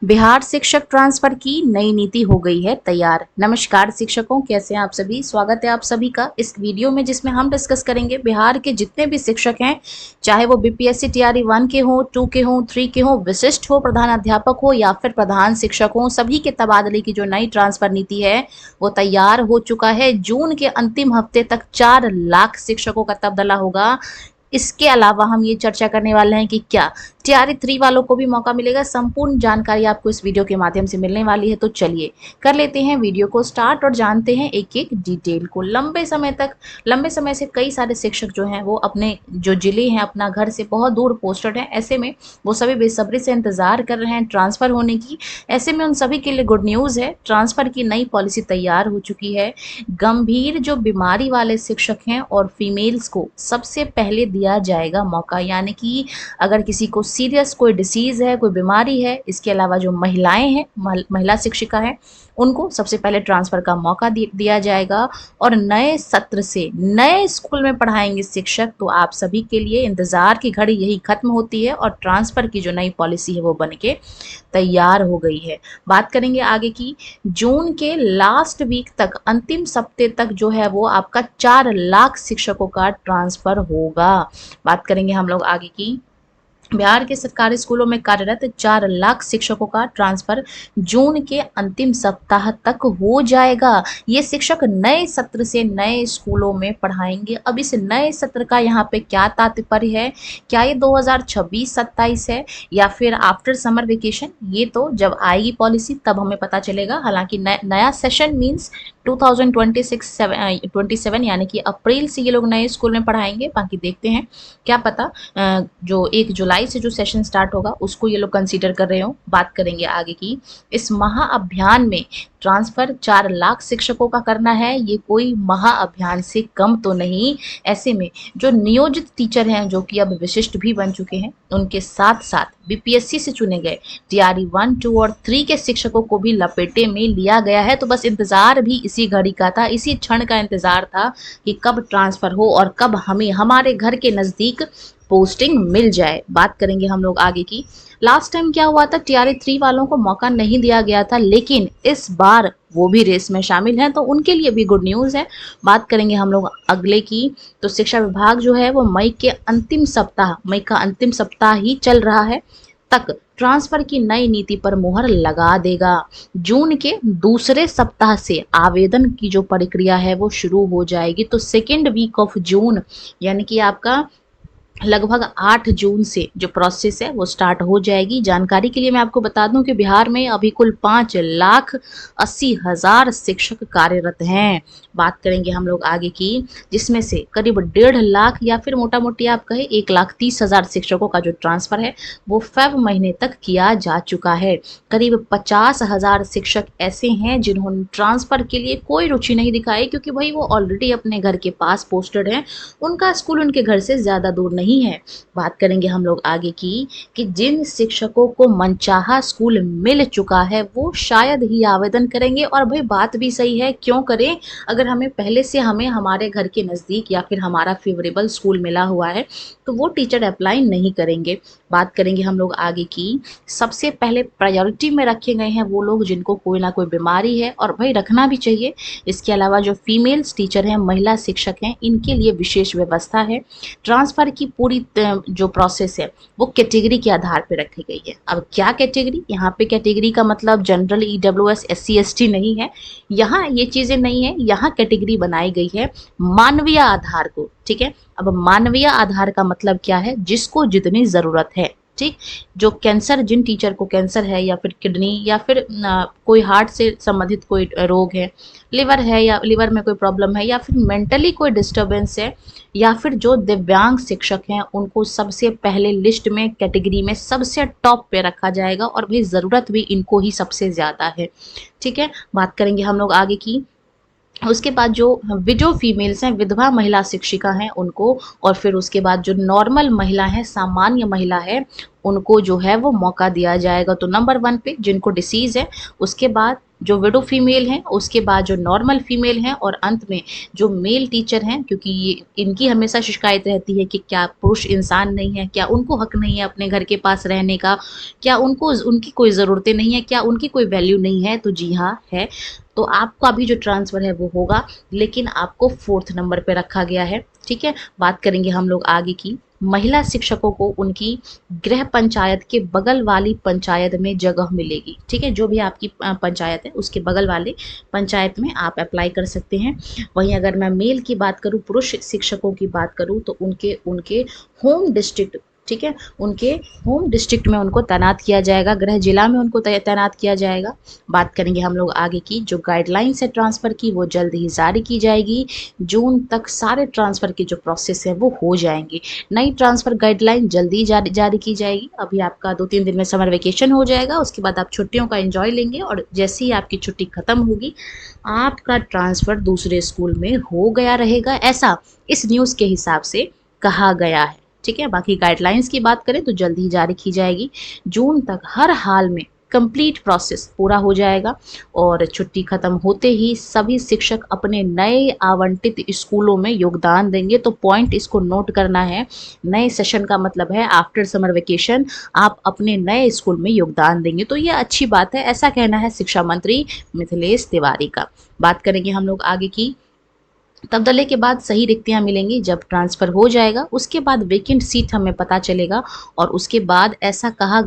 बिहार शिक्षक ट्रांसफर की नई नीति हो गई है तैयार। नमस्कार शिक्षकों, कैसे हैं आप सभी। स्वागत है आप सभी का इस वीडियो में, जिसमें हम डिस्कस करेंगे बिहार के जितने भी शिक्षक हैं, चाहे वो बीपीएससी टीआरई 1 के हो, 2 के हो, 3 के हो, विशिष्ट हो, प्रधान अध्यापक हो या फिर प्रधान शिक्षक हो, सभी के तबादले की जो नई ट्रांसफर नीति है वो तैयार हो चुका है। जून के अंतिम हफ्ते तक 4 लाख शिक्षकों का तबादला होगा। इसके अलावा हम ये चर्चा करने वाले हैं कि क्या टीआरई 3 वालों को भी मौका मिलेगा। संपूर्ण जानकारी आपको इस वीडियो के माध्यम से मिलने वाली है। तो चलिए कर लेते हैं वीडियो को स्टार्ट और जानते हैं एक एक डिटेल को। लंबे समय से कई सारे शिक्षक जो हैं वो अपने जो जिले हैं, अपना घर से बहुत दूर पोस्टेड हैं। ऐसे में वो सभी बेसब्री से इंतजार कर रहे हैं ट्रांसफर होने की। ऐसे में उन सभी के लिए गुड न्यूज़ है, ट्रांसफर की नई पॉलिसी तैयार हो चुकी है। गंभीर जो बीमारी वाले शिक्षक हैं और फीमेल्स को सबसे पहले दिया जाएगा मौका, यानी कि अगर किसी को सीरियस कोई डिसीज है, कोई बीमारी है, इसके अलावा जो महिलाएं हैं, महिला शिक्षिका हैं, उनको सबसे पहले ट्रांसफर का मौका दिया जाएगा। और नए सत्र से नए स्कूल में पढ़ाएंगे शिक्षक। तो आप सभी के लिए इंतजार की घड़ी यही खत्म होती है और ट्रांसफर की जो नई पॉलिसी है वो बन के तैयार हो गई है। बात करेंगे आगे की। जून के लास्ट वीक तक, अंतिम सप्ताह तक जो है वो आपका 4 लाख शिक्षकों का ट्रांसफर होगा। बात करेंगे हम लोग आगे की। बिहार के सरकारी स्कूलों में कार्यरत 4 लाख शिक्षकों का ट्रांसफर जून के अंतिम सप्ताह तक हो जाएगा। ये शिक्षक नए सत्र से नए स्कूलों में पढ़ाएंगे। अब इस नए सत्र का यहाँ पे क्या तात्पर्य है, क्या ये 2026-27 है या फिर आफ्टर समर वेकेशन, ये तो जब आएगी पॉलिसी तब हमें पता चलेगा। हालांकि नया सेशन मीन्स 2026-27 यानी कि अप्रैल से ये लोग नए स्कूल में पढ़ाएंगे। बाकी देखते हैं, क्या पता जो 1 जुलाई से जो सेशन स्टार्ट होगा उसको ये लोग कंसीडर कर रहे हो। बात करेंगे आगे की। इस महाअभियान में ट्रांसफर 4 लाख शिक्षकों का करना है। ये कोई महाअभियान से कम तो नहीं। ऐसे में जो नियोजित टीचर हैं, जो कि अब विशिष्ट भी बन चुके हैं, उनके साथ साथ बीपीएससी से चुने गए टीआरई 1, 2 और 3 के शिक्षकों को भी लपेटे में लिया गया है। तो बस इंतजार भी इसी घड़ी का था, इसी क्षण का इंतजार था कि कब ट्रांसफर हो और कब हमें हमारे घर के नजदीक पोस्टिंग मिल जाए। बात करेंगे हम लोग आगे की। लास्ट टाइम क्या हुआ था, टीआरई 3 वालों को मौका नहीं दिया गया था, लेकिन इस बार वो भी रेस में शामिल हैं, तो उनके लिए भी गुड न्यूज़ है। बात करेंगे हम लोग अगले की। तो शिक्षा विभाग जो है वो मई का अंतिम सप्ताह ही चल रहा है तक ट्रांसफर की नई नीति पर मुहर लगा देगा। जून के दूसरे सप्ताह से आवेदन की जो प्रक्रिया है वो शुरू हो जाएगी। तो 2nd वीक ऑफ जून यानी कि आपका लगभग 8 जून से जो प्रोसेस है वो स्टार्ट हो जाएगी। जानकारी के लिए मैं आपको बता दूं कि बिहार में अभी कुल 5,80,000 शिक्षक कार्यरत हैं। बात करेंगे हम लोग आगे की, जिसमें से करीब 1.5 लाख या फिर मोटा मोटी आप कहें 1,30,000 शिक्षकों का जो ट्रांसफर है वो फेब महीने तक किया जा चुका है। करीब 50,000 शिक्षक ऐसे हैं जिन्होंने ट्रांसफर के लिए कोई रुचि नहीं दिखाई, क्योंकि भाई वो ऑलरेडी अपने घर के पास पोस्टेड हैं, उनका स्कूल उनके घर से ज़्यादा दूर नहीं है। बात करेंगे हम लोग आगे की कि जिन शिक्षकों को मनचाहा स्कूल मिल चुका है वो शायद ही आवेदन करेंगे। और भाई बात भी सही है, क्यों करें, अगर हमें पहले से हमारे घर के नज़दीक या फिर हमारा फेवरेबल स्कूल मिला हुआ है तो वो टीचर अप्लाई नहीं करेंगे। बात करेंगे हम लोग आगे की। सबसे पहले प्रायोरिटी में रखे गए हैं वो लोग जिनको कोई ना कोई बीमारी है, और भाई रखना भी चाहिए। इसके अलावा जो फीमेल्स टीचर हैं, महिला शिक्षक हैं, इनके लिए विशेष व्यवस्था है। ट्रांसफर की पूरी जो प्रोसेस है वो कैटेगरी के आधार पर रखी गई है। अब क्या कैटेगरी, यहाँ पे कैटेगरी का मतलब जनरल, ईडब्ल्यूएस, SC ST नहीं है। यहाँ ये चीज़ें नहीं है। यहाँ कैटेगरी बनाई गई है मानवीय आधार को, ठीक है। अब मानवीय आधार का मतलब क्या है, जिसको जितनी ज़रूरत है, ठीक। जो कैंसर, जिन टीचर को कैंसर है या फिर किडनी या फिर कोई हार्ट से संबंधित कोई रोग है, लिवर है या लिवर में कोई प्रॉब्लम है, या फिर मेंटली कोई डिस्टर्बेंस है, या फिर जो दिव्यांग शिक्षक हैं, उनको सबसे पहले लिस्ट में कैटेगरी में सबसे टॉप पे रखा जाएगा। और भाई ज़रूरत भी इनको ही सबसे ज़्यादा है, ठीक है। बात करेंगे हम लोग आगे की। उसके बाद जो विडो फीमेल्स हैं, विधवा महिला शिक्षिका हैं, उनको, और फिर उसके बाद जो नॉर्मल महिला है, सामान्य महिला है, उनको जो है वो मौका दिया जाएगा। तो नंबर 1 पे जिनको डिसीज़ है, उसके बाद जो विडो फीमेल हैं, उसके बाद जो नॉर्मल फीमेल हैं और अंत में जो मेल टीचर हैं, क्योंकि ये इनकी हमेशा शिकायत रहती है कि क्या पुरुष इंसान नहीं है, क्या उनको हक नहीं है अपने घर के पास रहने का, क्या उनको उनकी कोई ज़रूरतें नहीं है, क्या उनकी कोई वैल्यू नहीं है। तो जी हाँ है। तो आपका भी जो ट्रांसफ़र है वो होगा, लेकिन आपको 4th नंबर पे रखा गया है। ठीक है, बात करेंगे हम लोग आगे की। महिला शिक्षकों को उनकी गृह पंचायत के बगल वाली पंचायत में जगह मिलेगी। ठीक है, जो भी आपकी पंचायत है उसके बगल वाले पंचायत में आप अप्लाई कर सकते हैं। वहीं अगर मैं मेल की बात करूं, पुरुष शिक्षकों की बात करूं, तो उनके उनके होम डिस्ट्रिक्ट, ठीक है, उनके होम डिस्ट्रिक्ट में उनको तैनात किया जाएगा, गृह जिला में उनको तैनात किया जाएगा। बात करेंगे हम लोग आगे की। जो गाइडलाइंस है ट्रांसफ़र की वो जल्द ही जारी की जाएगी। जून तक सारे ट्रांसफ़र की जो प्रोसेस है वो हो जाएंगी। नई ट्रांसफ़र गाइडलाइन जल्दी जारी की जाएगी। अभी आपका 2-3 दिन में समर वेकेशन हो जाएगा, उसके बाद आप छुट्टियों का एंजॉय लेंगे और जैसे ही आपकी छुट्टी ख़त्म होगी आपका ट्रांसफ़र दूसरे स्कूल में हो गया रहेगा, ऐसा इस न्यूज़ के हिसाब से कहा गया है। ठीक है, बाकी गाइडलाइंस की बात करें तो जल्द ही जारी की जाएगी। जून तक हर हाल में कंप्लीट प्रोसेस पूरा हो जाएगा और छुट्टी खत्म होते ही सभी शिक्षक अपने नए आवंटित स्कूलों में योगदान देंगे। तो पॉइंट इसको नोट करना है, नए सेशन का मतलब है आफ्टर समर वेकेशन आप अपने नए स्कूल में योगदान देंगे। तो ये अच्छी बात है, ऐसा कहना है शिक्षा मंत्री मिथिलेश तिवारी का। बात करेंगे हम लोग आगे की। तबादले के बाद सही रिक्तियां मिलेंगी जब ट्रांसफ़र हो जाएगा, उसके बाद वेकेंट सीट हमें पता चलेगा और उसके बाद ऐसा कहा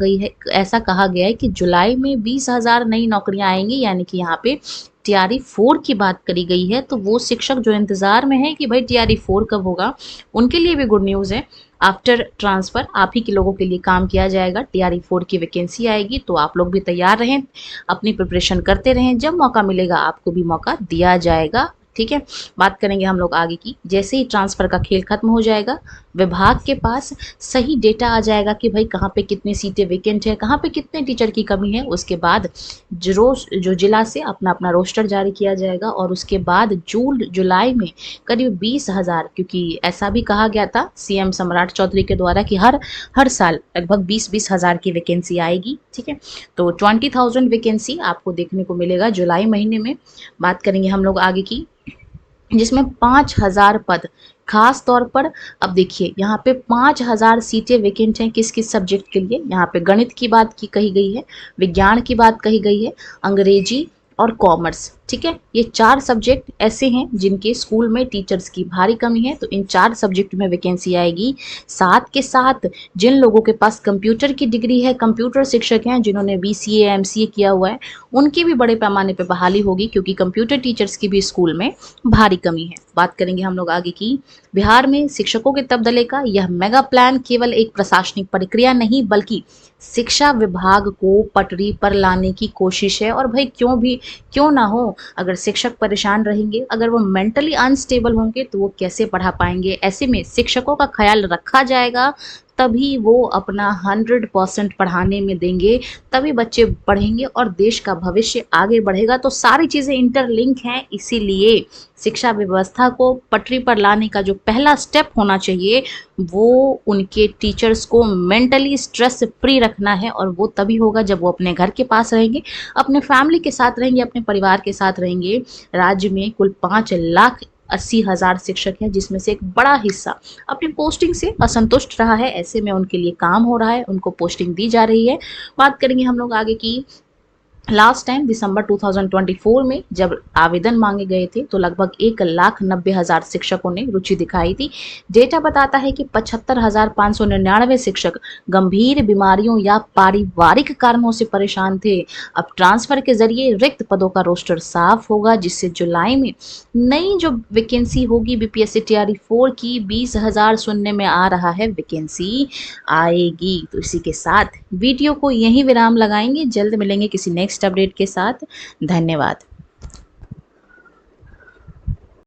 गया है कि जुलाई में 20,000 नई नौकरियां आएंगी। यानी कि यहाँ पे टीआरई 4 की बात करी गई है। तो वो शिक्षक जो इंतज़ार में है कि भाई टीआरई 4 कब होगा, उनके लिए भी गुड न्यूज़ है। आफ्टर ट्रांसफ़र आप ही के लोगों के लिए काम किया जाएगा। टीआरई 4 की वैकेंसी आएगी, तो आप लोग भी तैयार रहें, अपनी प्रिपरेशन करते रहें, जब मौका मिलेगा आपको भी मौका दिया जाएगा। ठीक है, बात करेंगे हम लोग आगे की। जैसे ही ट्रांसफ़र का खेल खत्म हो जाएगा, विभाग के पास सही डेटा आ जाएगा कि भाई कहाँ पे कितनी सीटें वेकेंट है, कहाँ पे कितने टीचर की कमी है। उसके बाद जो जिला से अपना अपना रोस्टर जारी किया जाएगा और उसके बाद जून जुलाई में करीब 20,000, क्योंकि ऐसा भी कहा गया था सीएम सम्राट चौधरी के द्वारा कि हर साल लगभग 20,000 की वैकेंसी आएगी। ठीक है, तो 20,000 वैकेंसी आपको देखने को मिलेगा जुलाई महीने में। बात करेंगे हम लोग आगे की, जिसमें 5,000 पद खास तौर पर। अब देखिए यहाँ पे 5,000 सीटें वेकेंट हैं किस किस सब्जेक्ट के लिए। यहाँ पे गणित की बात की कही गई है, विज्ञान की बात कही गई है, अंग्रेजी और कॉमर्स। ठीक है, ये 4 सब्जेक्ट ऐसे हैं जिनके स्कूल में टीचर्स की भारी कमी है, तो इन 4 सब्जेक्ट में वैकेंसी आएगी। साथ के साथ जिन लोगों के पास कंप्यूटर की डिग्री है, कंप्यूटर शिक्षक हैं जिन्होंने बीसीए एमसीए किया हुआ है, उनकी भी बड़े पैमाने पर बहाली होगी, क्योंकि कंप्यूटर टीचर्स की भी स्कूल में भारी कमी है। बात करेंगे हम लोग आगे की। बिहार में शिक्षकों के तबादले का यह मेगा प्लान केवल एक प्रशासनिक प्रक्रिया नहीं बल्कि शिक्षा विभाग को पटरी पर लाने की कोशिश है। और भाई क्यों ना हो, अगर शिक्षक परेशान रहेंगे, अगर वो मेंटली अनस्टेबल होंगे तो वो कैसे पढ़ा पाएंगे। ऐसे में शिक्षकों का ख्याल रखा जाएगा, तभी वो अपना 100% पढ़ाने में देंगे, तभी बच्चे पढ़ेंगे और देश का भविष्य आगे बढ़ेगा। तो सारी चीज़ें इंटरलिंक हैं, इसीलिए शिक्षा व्यवस्था को पटरी पर लाने का जो पहला स्टेप होना चाहिए वो उनके टीचर्स को मेंटली स्ट्रेस फ्री रखना है। और वो तभी होगा जब वो अपने घर के पास रहेंगे, अपने फैमिली के साथ रहेंगे, अपने परिवार के साथ रहेंगे। राज्य में कुल 5,80,000 शिक्षक हैं, जिसमें से एक बड़ा हिस्सा अपनी पोस्टिंग से असंतुष्ट रहा है। ऐसे में उनके लिए काम हो रहा है, उनको पोस्टिंग दी जा रही है। बात करेंगे हम लोग आगे की। लास्ट टाइम दिसंबर 2024 में जब आवेदन मांगे गए थे तो लगभग 1,90,000 शिक्षकों ने रुचि दिखाई थी। डेटा बताता है कि 75,599 शिक्षक गंभीर बीमारियों या पारिवारिक कारणों से परेशान थे। अब ट्रांसफर के जरिए रिक्त पदों का रोस्टर साफ होगा, जिससे जुलाई में नई जो वैकेंसी होगी बीपीएससी टीआरई 4 की 20,000 सुनने में आ रहा है, वैकेंसी आएगी। तो इसी के साथ वीडियो को यहीं विराम लगाएंगे, जल्द मिलेंगे किसी नेक्स्ट अपडेट के साथ। धन्यवाद।